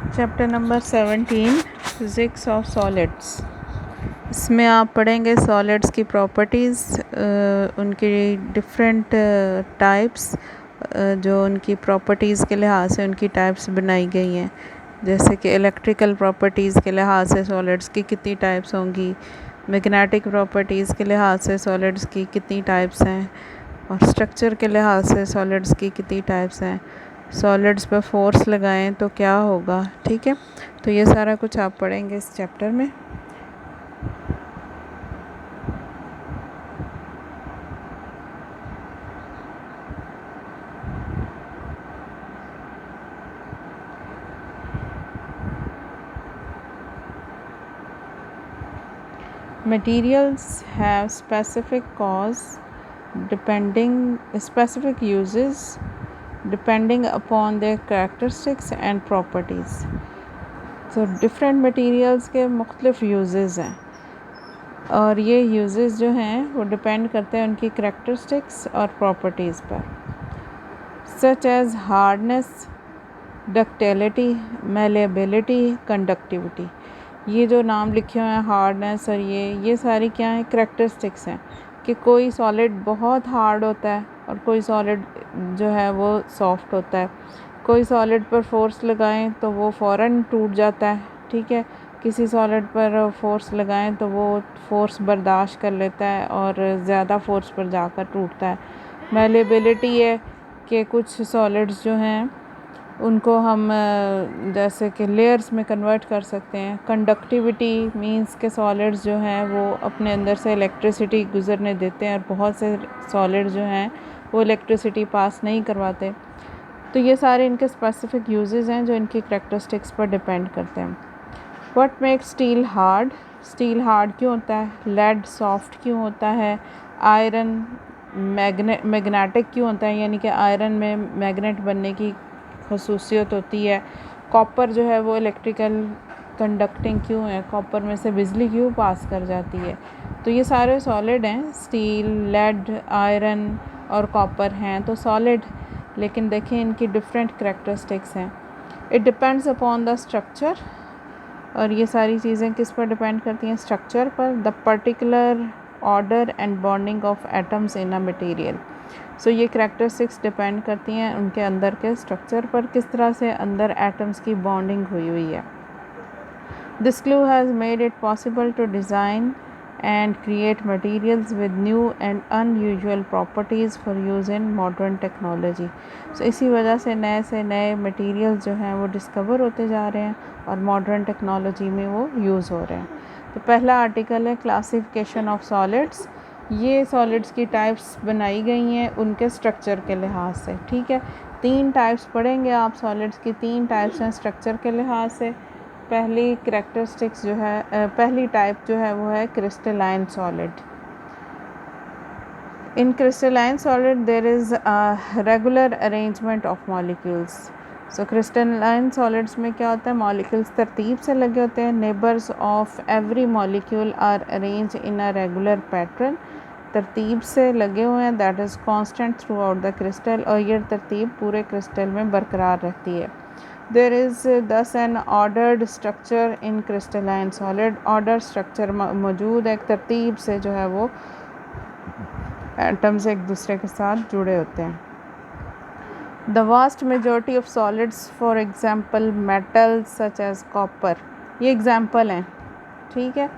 Chapter number 17 physics of solids. इसमें आप पढ़ेंगे सॉलिड्स की प्रॉपर्टीज़, उनकी डिफरेंट टाइप्स, जो उनकी प्रॉपर्टीज़ के लिहाज से उनकी टाइप्स बनाई गई हैं। जैसे कि इलेक्ट्रिकल प्रॉपर्टीज़ के लिहाज से सॉलिड्स की कितनी टाइप्स होंगी, मैग्नेटिक प्रॉपर्टीज़ के लिहाज से सॉलिड्स की कितनी टाइप्स हैं, और स्ट्रक्चर के लिहाज से सॉलिड्स की कितनी टाइप्स हैं। सॉलिड्स पर फोर्स लगाएं तो क्या होगा, ठीक है। तो ये सारा कुछ आप पढ़ेंगे इस चैप्टर में। Materials have specific uses depending upon their characteristics and properties. So different materials के मुख्तलिफ uses हैं, और ये uses जो हैं वो डिपेंड करते हैं उनकी characteristics और properties पर, such as hardness, ductility, malleability, conductivity। ये जो नाम लिखे हुए हैं हार्डनेस और ये सारी क्या है, करैक्टरिस्टिक्स हैं कि कोई सॉलिड बहुत हार्ड होता है और कोई सॉलिड जो है वो सॉफ्ट होता है। कोई सॉलिड पर फोर्स लगाएं तो वो फ़ौरन टूट जाता है, ठीक है। किसी सॉलिड पर फोर्स लगाएं तो वो फोर्स बर्दाश्त कर लेता है और ज़्यादा फोर्स पर जाकर टूटता है। मैलेबिलिटी है कि कुछ सॉलिड्स जो हैं उनको हम जैसे कि लेयर्स में कन्वर्ट कर सकते हैं। कंडक्टिविटी मींस के सॉलिड्स जो हैं वो अपने अंदर से इलेक्ट्रिसिटी गुजरने देते हैं, और बहुत से सॉलिड्स जो हैं वो इलेक्ट्रिसिटी पास नहीं करवाते। तो ये सारे इनके स्पेसिफिक यूजेस हैं जो इनकी करैक्टरिस्टिक्स पर डिपेंड करते हैं। What makes steel hard? Steel hard क्यों होता है? लेड सॉफ्ट क्यों होता है? आयरन मैग्नेटिक क्यों होता है, यानी कि आयरन में मैग्नेट बनने की खसूसियत होती है। कॉपर जो है वो इलेक्ट्रिकल कंडक्टिंग क्यों है, कॉपर में से बिजली क्यों पास कर जाती है। तो ये सारे सॉलिड हैं, स्टील, लेड, आयरन और कॉपर हैं तो सॉलिड, लेकिन देखें इनकी डिफरेंट करैक्टरिस्टिक्स हैं। It depends upon the structure, और ये सारी चीज़ें किस पर डिपेंड करती हैं, स्ट्रक्चर पर। The particular order and bonding of atoms in a material. So ये करैक्टरिस्टिक्स डिपेंड करती हैं उनके अंदर के स्ट्रक्चर पर, किस तरह से अंदर एटम्स की बॉन्डिंग हुई हुई है। This clue has made it possible to design and create materials with new and unusual properties for use in modern technology। so इसी वजह से नए materials जो हैं वो डिस्कवर होते जा रहे हैं और मॉडर्न टेक्नोलॉजी में वो यूज़ हो रहे हैं। तो पहला आर्टिकल है क्लासिफिकेशन ऑफ सॉलिड्स। ये सॉलिड्स की टाइप्स बनाई गई हैं उनके स्ट्रक्चर के लिहाज से, ठीक है। 3 टाइप्स पढ़ेंगे आप, सॉलिड्स की 3 टाइप्स हैं स्ट्रक्चर के लिहाज से। पहली करैक्टरिस्टिक्स जो है, पहली टाइप जो है वो है crystalline solid. In crystalline solid there is a regular arrangement of molecules. So crystalline solids में क्या होता है, मॉलिक्यूल्स तरतीब से लगे होते हैं। Neighbours of every molecule are arrange in a regular pattern. तरतीब से लगे हुए हैं, that is constant throughout the crystal, और ये तरतीब पूरे क्रिस्टल में बरकरार रहती है। There is thus an ordered structure in crystalline solid। ordered structure मौजूद है, एक तरतीब से जो है वो एटम्स एक दूसरे के साथ जुड़े होते हैं। The vast majority of solids, for example metals such as copper, ये एग्जाम्पल हैं, ठीक है।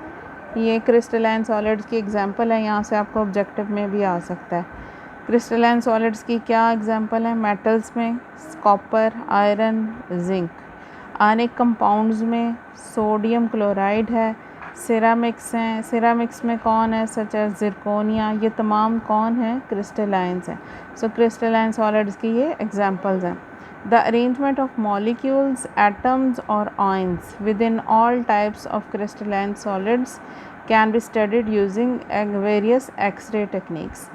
ये क्रिस्टलाइन सॉलिड्स की एग्जाम्पल है, यहाँ से आपको ऑब्जेक्टिव में भी आ सकता है। क्रिस्टलाइन सॉलिड्स की क्या एग्जांपल है? मेटल्स में copper, iron, zinc. Ionic compounds में सोडियम क्लोराइड है। सिरामिक्स हैं, सिरामिक्स में कौन है, सच एज जिरकोनिया। ये तमाम कौन है, क्रिस्टलाइंस हैं। सो क्रिस्टलाइन सॉलिड्स की ये एग्जांपल्स हैं। The arrangement of molecules, atoms और ions within all types of crystalline solids can be studied using various x-ray techniques.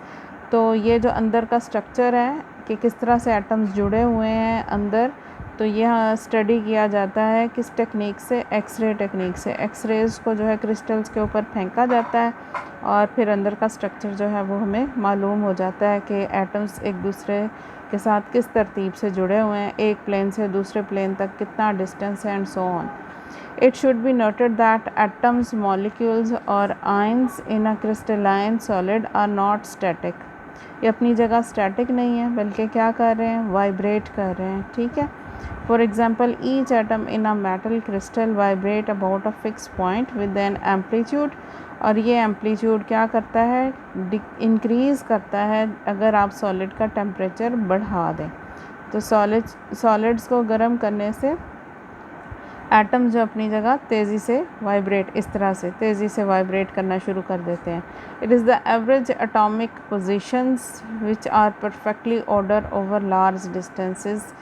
तो ये जो अंदर का स्ट्रक्चर है कि किस तरह से एटम्स जुड़े हुए हैं अंदर, तो यह स्टडी किया जाता है किस टेक्निक से, एक्सरे टेक्निक से। एक्सरेज़ को जो है क्रिस्टल्स के ऊपर फेंका जाता है और फिर अंदर का स्ट्रक्चर जो है वो हमें मालूम हो जाता है कि एटम्स एक दूसरे के साथ किस तरतीब से जुड़े हुए हैं, एक प्लेन से दूसरे प्लेन तक कितना डिस्टेंस है, and so on. It should be noted that atoms, molecules और ions in a crystalline solid are not static. ये अपनी जगह स्टैटिक नहीं है बल्कि क्या कर रहे हैं, वाइब्रेट कर रहे हैं. ठीक है. For example each atom in a metal crystal vibrate about a fix point with an amplitude. और ये एम्पलीट्यूड क्या करता है, इंक्रीज़ करता है अगर आप सॉलिड का टेम्परेचर बढ़ा दें. तो सॉलिड्स को गर्म करने से एटम जो अपनी जगह तेज़ी से वाइब्रेट, इस तरह से तेज़ी से वाइब्रेट करना शुरू कर देते हैं. It is the average atomic positions which are perfectly order over large distances.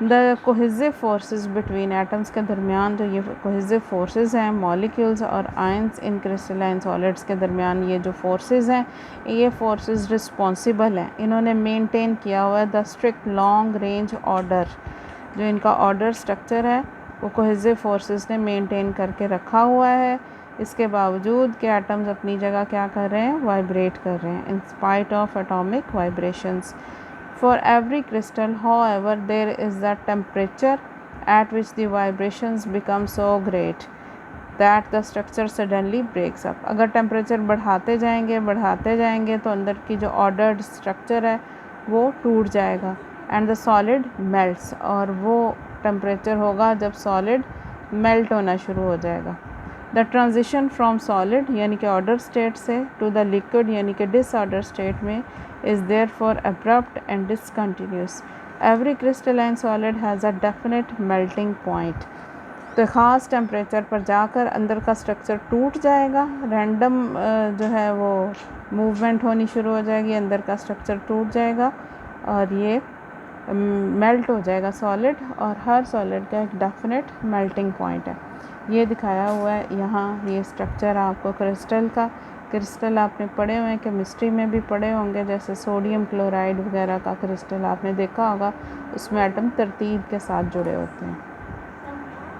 The cohesive forces between atoms के दरमियान जो ये कोहेसिव फोर्सेस हैं, मॉलिक्यूल्स और आयंस इन क्रिस्टलाइन सॉलिड्स के दरमियान ये जो फोर्सेस हैं, ये फोर्सेस रिस्पॉन्सिबल हैं. इन्होंने मेंटेन किया हुआ है the strict long range order. जो इनका ऑर्डर स्ट्रक्चर है वो कोहेसिव फोर्सेस ने मेंटेन करके रखा हुआ है. इसके बावजूद कि एटम्स अपनी जगह क्या कर रहे हैं, वाइब्रेट कर रहे हैं, in spite of atomic vibrations. For every crystal, however, there is the temperature at which the vibrations become so great that the structure suddenly breaks up. अगर टेम्परेचर बढ़ाते जाएंगे तो अंदर की जो ऑर्डर्ड स्ट्रक्चर है वो टूट जाएगा. एंड द सॉलिड मेल्ट्स, और वो टेम्परेचर होगा जब सॉलिड मेल्ट होना शुरू हो जाएगा. द ट्रांजिशन फ्रॉम सॉलिड यानी कि ऑर्डर स्टेट से टू द लिक्विड यानी कि डिसऑर्डर स्टेट में is therefore abrupt and discontinuous. Every crystalline solid has a definite melting point. तो ख़ास टेम्परेचर पर जाकर अंदर का स्ट्रक्चर टूट जाएगा, रैंडम जो है वो मूवमेंट होनी शुरू हो जाएगी, अंदर का स्ट्रक्चर टूट जाएगा और ये मेल्ट हो जाएगा सॉलिड. और हर सॉलिड का एक डेफिनेट मेल्टिंग पॉइंट है. ये दिखाया हुआ है यहाँ, ये स्ट्रक्चर आपको क्रिस्टल का. क्रिस्टल आपने पढ़े हुए हैं, केमिस्ट्री में भी पढ़े होंगे, जैसे सोडियम क्लोराइड वगैरह का क्रिस्टल आपने देखा होगा, उसमें एटम तरतीब के साथ जुड़े होते हैं.